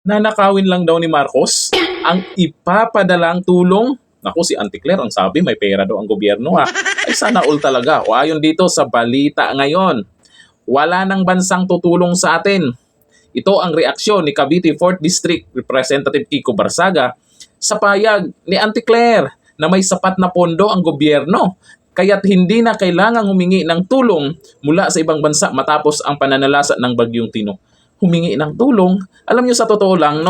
Nanakawin lang daw ni Marcos ang ipapadalang tulong. Naku, si Auntie Claire ang sabi may pera daw ang gobyerno ha. Ay sana all talaga. O ayon dito sa balita ngayon, wala nang bansang tutulong sa atin. Ito ang reaksyon ni Cavite 4th District Representative Kiko Barsaga sa payag ni Auntie Claire na may sapat na pondo ang gobyerno kaya't hindi na kailangang humingi ng tulong mula sa ibang bansa matapos ang pananalasa ng Bagyong Tino. Humingi ng tulong. Alam niyo sa totoo lang,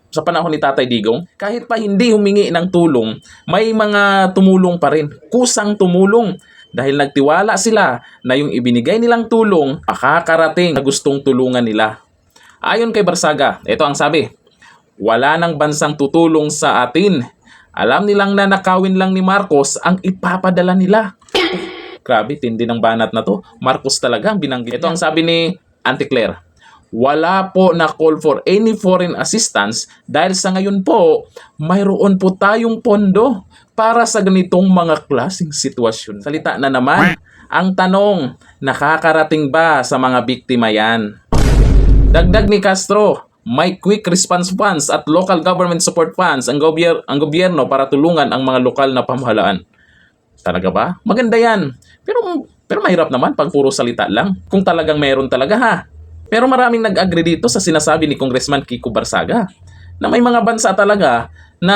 sa panahon ni Tatay Digong, kahit pa hindi humingi ng tulong, may mga tumulong pa rin. Kusang tumulong. Dahil nagtiwala sila na yung ibinigay nilang tulong, makakarating na gustong tulungan nila. Ayon kay Barsaga, ito ang sabi, wala nang bansang tutulong sa atin. Alam nilang nanakawin lang ni Marcos ang ipapadala nila. Grabe, tindi ng banat na to. Marcos talaga ang binanggit. Ito ang sabi ni Auntie Claire, wala po na call for any foreign assistance dahil sa ngayon po, mayroon po tayong pondo para sa ganitong mga klaseng sitwasyon. Salita na naman, ang tanong, nakakarating ba sa mga biktima yan? Dagdag ni Castro, may quick response funds at local government support funds ang gobyerno para tulungan ang mga lokal na pamahalaan. Talaga ba? Maganda yan. Pero mahirap naman pag puro salita lang. Kung talagang meron talaga ha. Pero maraming nag-agree dito sa sinasabi ni Congressman Kiko Barsaga na may mga bansa talaga na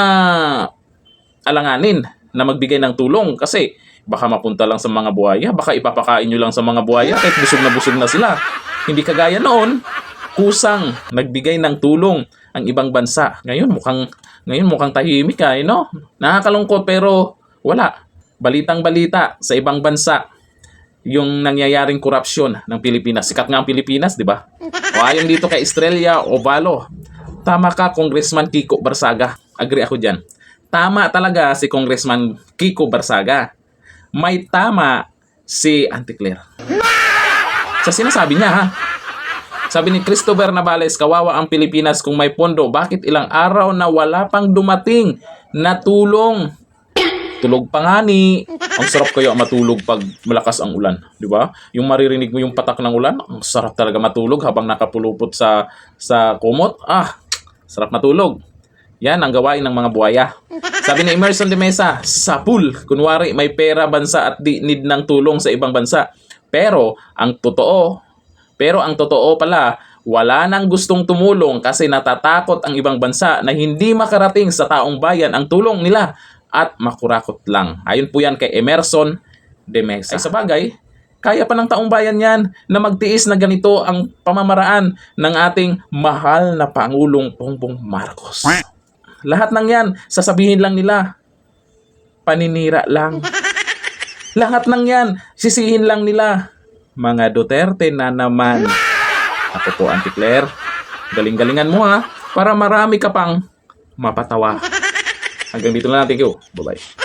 alanganin na magbigay ng tulong kasi baka mapunta lang sa mga buhaya, baka ipapakain nyo lang sa mga buhaya kahit busog na sila. Hindi kagaya noon, kusang nagbigay ng tulong ang ibang bansa. Ngayon mukhang tahimik no? Nakakalungkot pero wala. Balitang-balita sa ibang bansa yung nangyayaring korupsyon ng Pilipinas. Sikat nga ang Pilipinas, di ba? O ayon dito kay Estrella Ovalo, tama ka, Congressman Kiko Barsaga. Agree ako dyan. Tama talaga si Congressman Kiko Barsaga. May tama si Auntie Claire. Sa sinasabi niya, ha? Sabi ni Christopher Navales, kawawa ang Pilipinas kung may pondo. Bakit ilang araw na wala pang dumating na tulong? Tulog pa nga ni. Ang sarap kaya matulog pag malakas ang ulan, di ba? Yung maririnig mo yung patak ng ulan, ang sarap talaga matulog habang nakapulupot sa kumot. Sarap matulog. Yan ang gawain ng mga buhaya. Sabi ni Emerson de Mesa, sa pool, kunwari may pera bansa at di need ng tulong sa ibang bansa. Pero ang totoo pala, wala nang gustong tumulong kasi natatakot ang ibang bansa na hindi makarating sa taong bayan ang tulong nila at makurakot lang. Ayon po yan kay Emerson de Mesa. Ay sa bagay, kaya pa ng taong bayan yan na magtiis na ganito ang pamamaraan ng ating mahal na Pangulong Bongbong Marcos. Lahat ng yan, sasabihin lang nila, paninira lang. Lahat ng yan, sisihin lang nila, mga Duterte na naman. Ako po, Auntie Claire, galing-galingan mo ha, para marami ka pang mapatawa. Hanggang dito na lang. Thank you. Bye-bye.